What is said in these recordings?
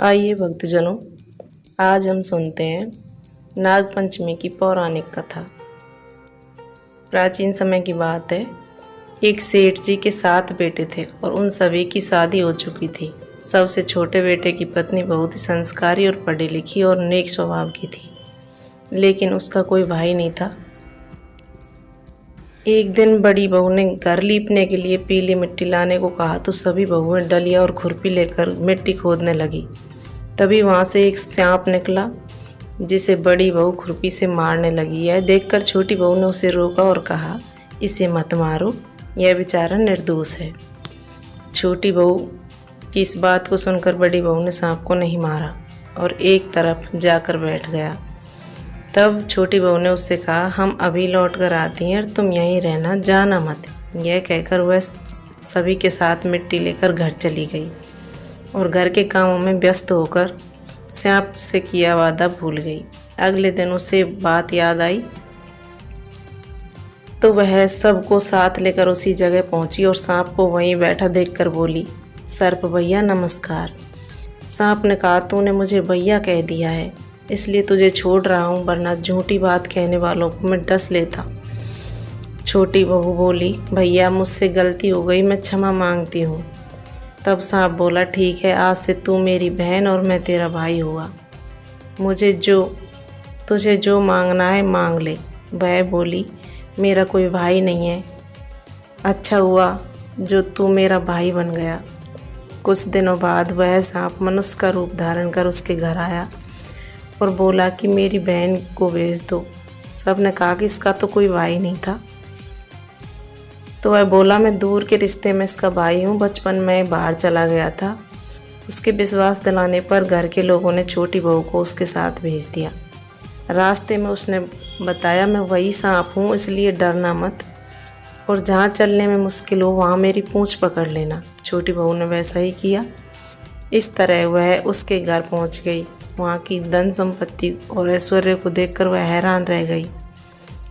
आइए भक्तजनों, आज हम सुनते हैं नाग पंचमी की पौराणिक कथा। प्राचीन समय की बात है। एक सेठ जी के 7 बेटे थे और उन सभी की शादी हो चुकी थी। सबसे छोटे बेटे की पत्नी बहुत ही संस्कारी और पढ़ी लिखी और नेक स्वभाव की थी, लेकिन उसका कोई भाई नहीं था। एक दिन बड़ी बहू ने घर लीपने के लिए पीली मिट्टी लाने को कहा तो सभी बहुएं डलिया और खुरपी लेकर मिट्टी खोदने लगी। तभी वहां से एक सांप निकला, जिसे बड़ी बहू खुरपी से मारने लगी। यह देखकर छोटी बहू ने उसे रोका और कहा, इसे मत मारो, यह बेचारा निर्दोष है। छोटी बहू की इस बात को सुनकर बड़ी बहू ने सांप को नहीं मारा और एक तरफ जाकर बैठ गया। तब छोटी बहू ने उससे कहा, हम अभी लौट कर आती हैं और तुम यहीं रहना, जाना मत। यह कहकर वह सभी के साथ मिट्टी लेकर घर चली गई और घर के कामों में व्यस्त होकर सांप से किया वादा भूल गई। अगले दिन उसे बात याद आई तो वह सबको साथ लेकर उसी जगह पहुंची और सांप को वहीं बैठा देखकर बोली, सर्प भैया नमस्कार। सांप ने कहा, तूने मुझे भैया कह दिया है इसलिए तुझे छोड़ रहा हूँ, वरना झूठी बात कहने वालों को मैं डस लेता। छोटी बहू बोली, भैया मुझसे गलती हो गई, मैं क्षमा मांगती हूँ। तब सांप बोला, ठीक है, आज से तू मेरी बहन और मैं तेरा भाई हुआ। तुझे जो मांगना है मांग ले। वह बोली, मेरा कोई भाई नहीं है, अच्छा हुआ जो तू मेरा भाई बन गया। कुछ दिनों बाद वह सांप मनुष्य का रूप धारण कर उसके घर आया और बोला कि मेरी बहन को भेज दो। सब ने कहा कि इसका तो कोई भाई नहीं था। तो वह बोला, मैं दूर के रिश्ते में इसका भाई हूँ, बचपन में बाहर चला गया था। उसके विश्वास दिलाने पर घर के लोगों ने छोटी बहू को उसके साथ भेज दिया। रास्ते में उसने बताया, मैं वही सांप हूँ, इसलिए डरना मत और जहाँ चलने में मुश्किल हो वहाँ मेरी पूँछ पकड़ लेना। छोटी बहू ने वैसा ही किया। इस तरह वह उसके घर पहुँच गई। वहाँ की धन संपत्ति और ऐश्वर्य को देखकर वह हैरान रह गई।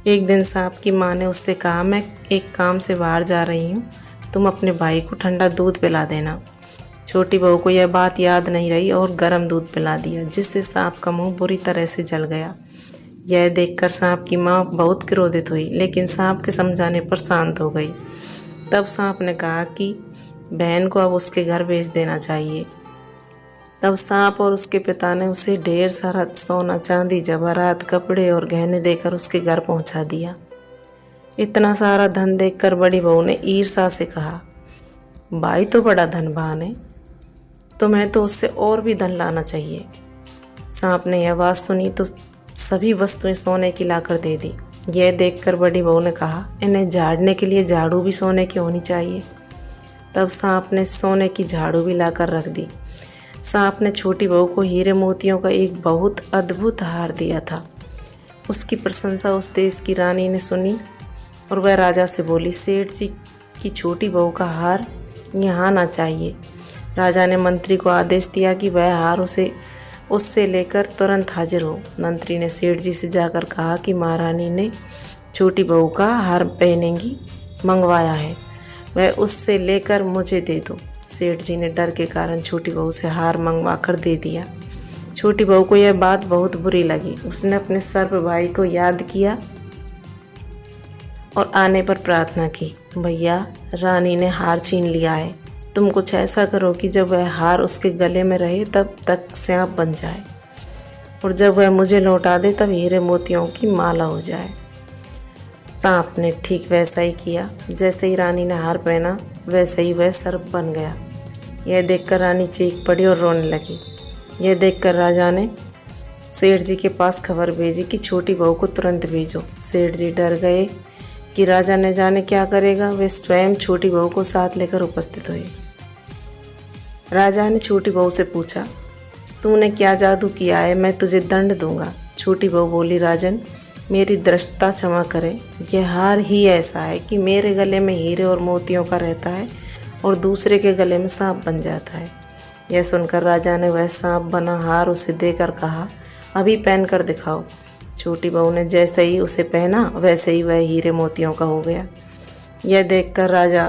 एक दिन सांप की माँ ने उससे कहा, मैं एक काम से बाहर जा रही हूँ, तुम अपने भाई को ठंडा दूध पिला देना। छोटी बहू को यह बात याद नहीं रही और गर्म दूध पिला दिया, जिससे सांप का मुंह बुरी तरह से जल गया। यह देखकर सांप की माँ बहुत क्रोधित हुई, लेकिन सांप के समझाने पर शांत हो गई। तब सांप ने कहा कि बहन को अब उसके घर भेज देना चाहिए। तब सांप और उसके पिता ने उसे ढेर सारा सोना चांदी जवाहरात कपड़े और गहने देकर उसके घर पहुंचा दिया। इतना सारा धन देखकर बड़ी बहू ने ईर्ष्या से कहा, भाई तो बड़ा धनवान है, तुम्हें तो उससे और भी धन लाना चाहिए। सांप ने यह बात सुनी तो सभी वस्तुएं सोने की लाकर दे दी। यह देखकर बड़ी बहू ने कहा, इन्हें झाड़ने के लिए झाड़ू भी सोने की होनी चाहिए। तब सांप ने सोने की झाड़ू भी लाकर रख दी। सांप ने छोटी बहू को हीरे मोतियों का एक बहुत अद्भुत हार दिया था। उसकी प्रशंसा उस देश की रानी ने सुनी और वह राजा से बोली, सेठ जी की छोटी बहू का हार यहाँ आना चाहिए। राजा ने मंत्री को आदेश दिया कि वह हार उससे लेकर तुरंत हाजिर हो। मंत्री ने सेठ जी से जाकर कहा कि महारानी ने छोटी बहू का हार पहनेंगी मंगवाया है, वह उससे लेकर मुझे दे दो। सेठ जी ने डर के कारण छोटी बहू से हार मंगवा कर दे दिया। छोटी बहू को यह बात बहुत बुरी लगी। उसने अपने सर्प भाई को याद किया और आने पर प्रार्थना की, भैया रानी ने हार छीन लिया है, तुम कुछ ऐसा करो कि जब वह हार उसके गले में रहे तब तक सांप बन जाए और जब वह मुझे लौटा दे तब हीरे मोतियों की माला हो जाए। सांप ने ठीक वैसा ही किया। जैसे ही रानी ने हार पहना वैसे ही वह सर्प बन गया। यह देखकर रानी चीख पड़ी और रोने लगी। यह देखकर राजा ने सेठ जी के पास खबर भेजी कि छोटी बहू को तुरंत भेजो। सेठ जी डर गए कि राजा न जाने क्या करेगा। वे स्वयं छोटी बहू को साथ लेकर उपस्थित हुए। राजा ने छोटी बहू से पूछा, तूने क्या जादू किया है, मैं तुझे दंड दूंगा। छोटी बहू बोली, राजन मेरी दृष्टता क्षमा करें, यह हार ही ऐसा है कि मेरे गले में हीरे और मोतियों का रहता है और दूसरे के गले में सांप बन जाता है। यह सुनकर राजा ने वह सांप बना हार उसे देकर कहा, अभी पहन कर दिखाओ। छोटी बहू ने जैसे ही उसे पहना वैसे ही वह हीरे मोतियों का हो गया। यह देखकर राजा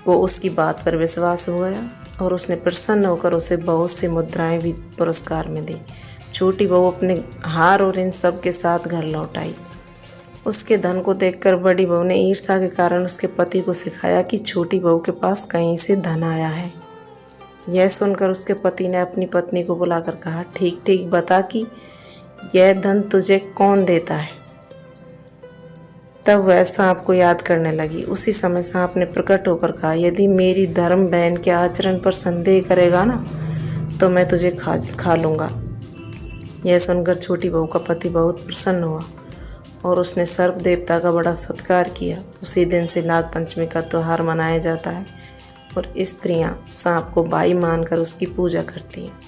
को उसकी बात पर विश्वास हो गया और उसने प्रसन्न होकर उसे बहुत सी मुद्राएं भी पुरस्कार में दी। छोटी बहू अपने हार और इन सब के साथ घर लौट आई। उसके धन को देखकर बड़ी बहू ने ईर्ष्या के कारण उसके पति को सिखाया कि छोटी बहू के पास कहीं से धन आया है। यह सुनकर उसके पति ने अपनी पत्नी को बुलाकर कहा, ठीक ठीक बता कि यह धन तुझे कौन देता है। तब वह सांप को याद करने लगी। उसी समय सांप ने प्रकट होकर कहा, यदि मेरी धर्म बहन के आचरण पर संदेह करेगा ना तो मैं तुझे खा लूँगा। यह सुनकर छोटी बहू का पति बहुत प्रसन्न हुआ और उसने सर्प देवता का बड़ा सत्कार किया। उसी दिन से नागपंचमी का त्यौहार मनाया जाता है और स्त्रियां सांप को भाई मानकर उसकी पूजा करती हैं।